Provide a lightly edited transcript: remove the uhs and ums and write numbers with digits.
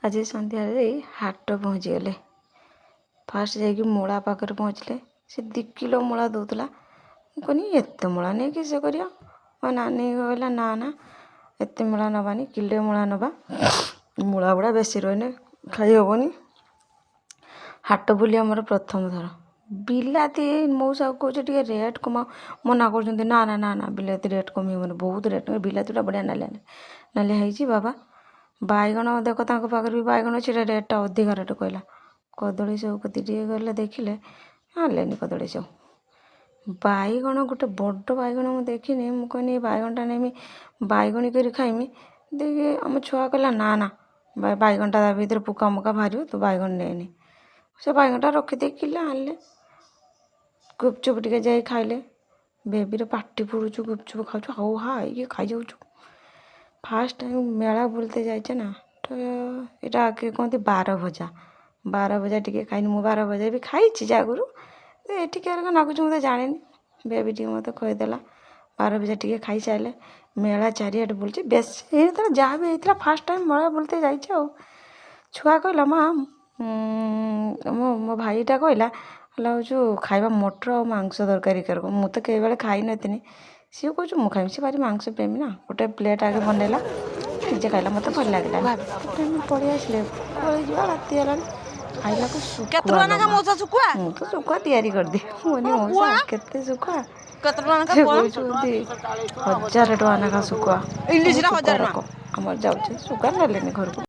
ଆଜି ସନ୍ଧ୍ୟାରେ ହାଟ ପହଞ୍ଚିଗଲେ। ଫାଷ୍ଟ ଯାଇକି ମୂଳା ପାଖରେ ପହଞ୍ଚିଲେ। ସେ 2 କିଲୋ ମୂଳା ଦେଉଥିଲା। ମୁଁ କହିନି ଏତେ ମୂଳା ନେଇକି ସେ କରିବା। ମୋ ନାନୀ କହିଲା ନା ନା ଏତେ ମୂଳା ନେବାନି, କିଲୋ ମୂଳା ନେବା। ମୂଳା ଗୁଡ଼ା ବେଶୀ ରହିଲେ ଖାଇ ହେବନି। ହାଟ ବୋଲି ଆମର ପ୍ରଥମ ଥର। ବିଲାତି ମଉସାକୁ କହୁଛି ଟିକେ ରେଟ୍ କମାଅ, ମନା କରୁଛନ୍ତି ନା ନା ନା ନା ବିଲାତି ରେଟ୍ କମିବନି, ବହୁତ ରେଟ୍। ବିଲାତିଟା ବଢ଼ିଆ ନାଲିଆ ନାଲିଆ ହେଇଛି ବାବା। ବାଇଗଣ ଦେଖ ତାଙ୍କ ପାଖରେ ବି ବାଇଗଣ ଅଛି, ରେଟ୍ଟା ଅଧିକା ରେଟ୍ କହିଲା। କଦଳୀ ସେଉ କତି ଟିକେ ଗଲେ ଦେଖିଲେ, ଆଣିଲେନି କଦଳୀ ସେଉ। ବାଇଗଣ ଗୋଟେ ବଡ଼ ବାଇଗଣ ମୁଁ ଦେଖିନି। ମୁଁ କହିନି ଏ ବାଇଗଣଟା ନେମି ବାଇଗଣୀ କରି ଖାଇମି। ଦେଖି ଆମ ଛୁଆ କହିଲା ନା ନା ବାଇଗଣଟା ତା ଭିତରେ ପୋକା ମୋକା ବାହାରିବ, ତୁ ବାଇଗଣ ନେନି। ସେ ବାଇଗଣଟା ରଖିଦେଇ କିଲେ ଆଣିଲେ। ଗୁପଚୁପ୍ ଟିକେ ଯାଇ ଖାଇଲେ। ବେବିର ପାଟି ପୁଡ଼ୁଛୁ, ଗୁପଚୁପ୍ ଖାଉଛୁ ହାଉ ହା ହେଇକି ଖାଇଯାଉଛୁ। ଫାଷ୍ଟ ଟାଇମ୍ ମେଳା ବୁଲତେ ଯାଇଛେ ନା, ତ ଏଇଟା ଆଗେ କହନ୍ତି ବାର ଭଜା। ବାର ଭଜା ଟିକେ ଖାଇନି। ମୁଁ ବାର ଭଜା ବି ଖାଇଛି ଯେ ଆଗରୁ, ଏଠି କେରକ ନାଗୁଛି ମୁଁ ତ ଜାଣିନି। ବେବି ଟିକେ ମୋତେ କହିଦେଲା। ବାର ଭଜା ଟିକେ ଖାଇସାରିଲେ। ମେଳା ଚାରିଆଡ଼େ ବୁଲୁଛି। ବେଶୀ ହେଇନଥିଲା, ଯାହା ବି ହେଇଥିଲା ଫାଷ୍ଟ ଟାଇମ୍ ମେଳା ବୁଲତେ ଯାଇଛି ଆଉ। ଛୁଆ କହିଲା ମା ମୋ ଭାଇଟା କହିଲା ହେଲା ହେଉଛୁ ଖାଇବା ମଟର ଆଉ ମାଂସ ତରକାରୀ କରିବ। ମୁଁ ତ କେବେଳେ ଖାଇନଥିନି। ସିଏ କହୁଛୁ ମୁଁ ଖାଇମି, ସିଏ ଭାରି ମାଂସ ପ୍ରେମୀ ନା। ଗୋଟେ ପ୍ଲେଟ୍ ଆଗେ ବନେଇଲା, ନିଜେ ଖାଇଲା, ମୋତେ ଭଲ ଲାଗିଲାନି। ତାପରେ ଆମେ ପଳେଇ ଆସିଲେ। ପଳେଇ ଯିବା ରାତି ହେଲାଣି। ଖାଇଲାକୁ ଶୁଖୁଆ ଲୋ ମା। ମୁଁ ତ ଶୁଖୁଆ ତିଆରି କରିଦିଏ। ମୁଁ କହିନି ମଉସା କେତେ ଶୁଖୁଆ? ସେ କହୁଛନ୍ତି 1000 ଟଙ୍କା ଲେଖା ଶୁଖୁଆ। ଆମର ଯାଉଛି ଶୁଖୁଆ ନେଲେନି ଘରକୁ।